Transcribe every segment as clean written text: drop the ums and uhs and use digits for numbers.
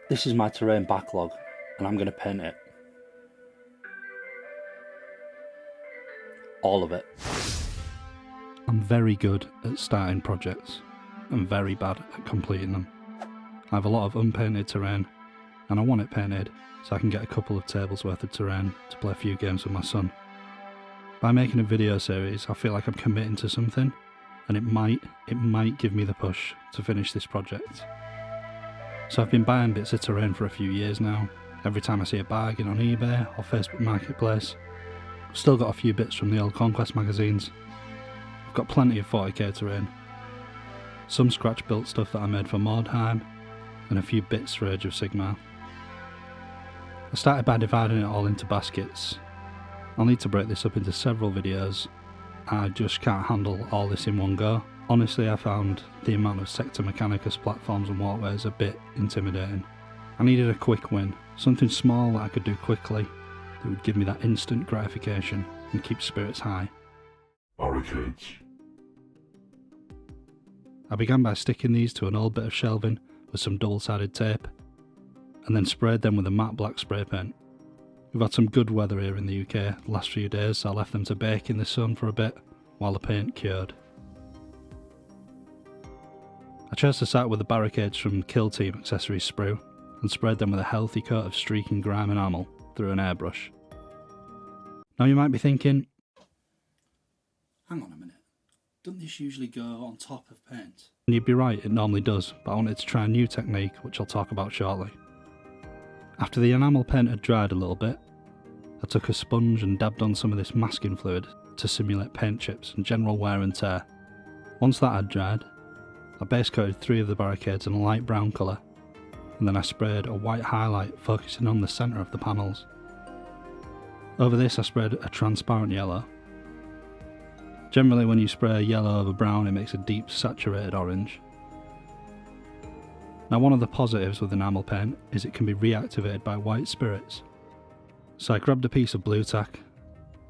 This is my terrain backlog, and I'm going to paint it. All of it. I'm very good at starting projects, and very bad at completing them. I have a lot of unpainted terrain, and I want it painted so I can get a couple of tables worth of terrain to play a few games with my son. By making a video series, I feel like I'm committing to something, and it might give me the push to finish this project. So I've been buying bits of terrain for a few years now. Every time I see a bargain on eBay or Facebook Marketplace. I've still got a few bits from the old Conquest magazines. I've got plenty of 40k terrain. Some scratch built stuff that I made for Mordheim, and a few bits for Age of Sigmar. I started by dividing it all into baskets. I'll need to break this up into several videos. I just can't handle all this in one go. Honestly, I found the amount of Sector Mechanicus platforms and walkways a bit intimidating. I needed a quick win, something small that I could do quickly, that would give me that instant gratification and keep spirits high. Barricades. I began by sticking these to an old bit of shelving with some double-sided tape, and then sprayed them with a matte black spray paint. We've had some good weather here in the UK the last few days, so I left them to bake in the sun for a bit while the paint cured. I chose to start with the barricades from Kill Team Accessories sprue and sprayed them with a healthy coat of streak and grime enamel through an airbrush. Now you might be thinking, hang on a minute, doesn't this usually go on top of paint? And you'd be right, it normally does, but I wanted to try a new technique which I'll talk about shortly. After the enamel paint had dried a little bit, I took a sponge and dabbed on some of this masking fluid to simulate paint chips and general wear and tear. Once that had dried, I base coated 3 of the barricades in a light brown colour, and then I sprayed a white highlight focusing on the centre of the panels. Over this I sprayed a transparent yellow. Generally when you spray yellow over brown it makes a deep saturated orange. Now one of the positives with enamel paint is it can be reactivated by white spirits. So I grabbed a piece of blue tack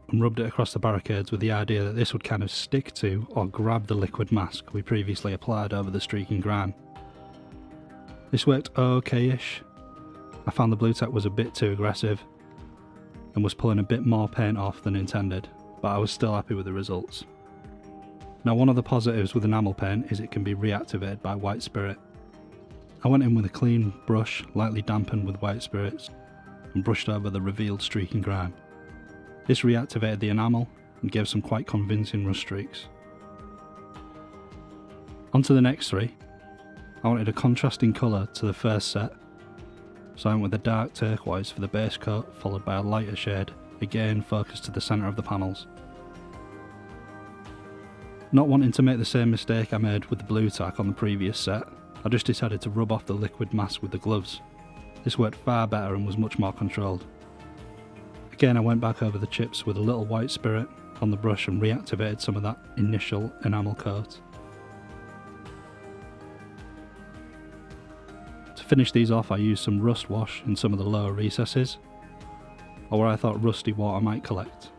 and rubbed it across the barricades with the idea that this would kind of stick to or grab the liquid mask we previously applied over the streak and grime. This worked okay-ish. I found the blue tack was a bit too aggressive and was pulling a bit more paint off than intended, but I was still happy with the results. Now one of the positives with enamel paint is it can be reactivated by white spirit. I went in with a clean brush, lightly dampened with white spirits, and brushed over the revealed streak and grime. This reactivated the enamel and gave some quite convincing rust streaks. On to the next 3. I wanted a contrasting colour to the first set, so I went with a dark turquoise for the base coat followed by a lighter shade, again focused to the centre of the panels. Not wanting to make the same mistake I made with the blue tack on the previous set, I just decided to rub off the liquid mask with the gloves. This worked far better and was much more controlled. Again I went back over the chips with a little white spirit on the brush and reactivated some of that initial enamel coat. To finish these off I used some rust wash in some of the lower recesses, or where I thought rusty water might collect.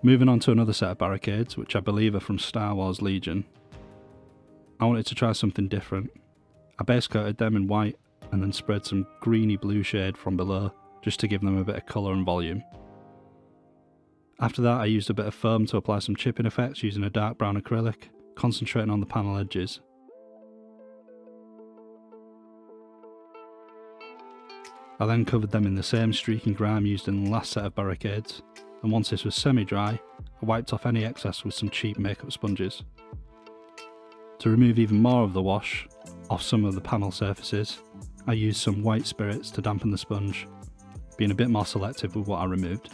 Moving on to another set of barricades, which I believe are from Star Wars Legion. I wanted to try something different. I base coated them in white and then spread some greeny blue shade from below just to give them a bit of colour and volume. After that I used a bit of foam to apply some chipping effects using a dark brown acrylic, concentrating on the panel edges. I then covered them in the same streak and grime used in the last set of barricades, and once this was semi-dry, I wiped off any excess with some cheap makeup sponges. To remove even more of the wash off some of the panel surfaces, I used some white spirits to dampen the sponge, being a bit more selective with what I removed.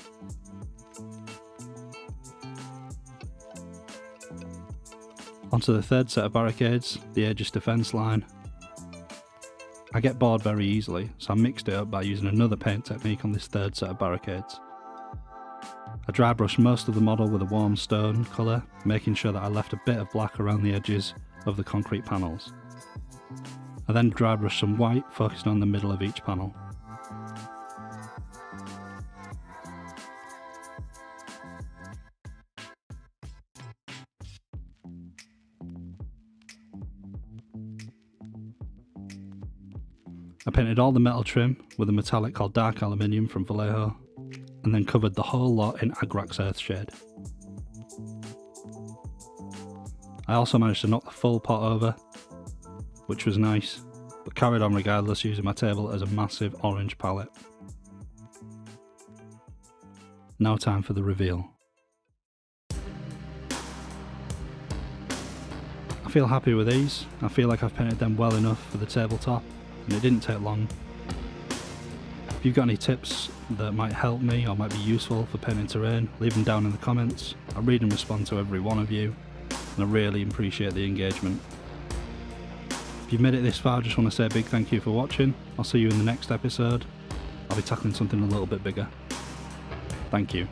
Onto the third set of barricades, the Aegis defence line. I get bored very easily, so I mixed it up by using another paint technique on this third set of barricades. I dry brushed most of the model with a warm stone colour, making sure that I left a bit of black around the edges of the concrete panels. I then dry brushed some white, focusing on the middle of each panel. I painted all the metal trim with a metallic called dark aluminium from Vallejo, and then covered the whole lot in Agrax Earthshade. I also managed to knock the full pot over, which was nice, but carried on regardless, using my table as a massive orange palette. Now time for the reveal. I feel happy with these. I feel like I've painted them well enough for the tabletop, and it didn't take long. If you've got any tips that might help me or might be useful for painting terrain, leave them down in the comments. I read and respond to every one of you, and I really appreciate the engagement. If you've made it this far, I just want to say a big thank you for watching. I'll see you in the next episode. I'll be tackling something a little bit bigger. Thank you.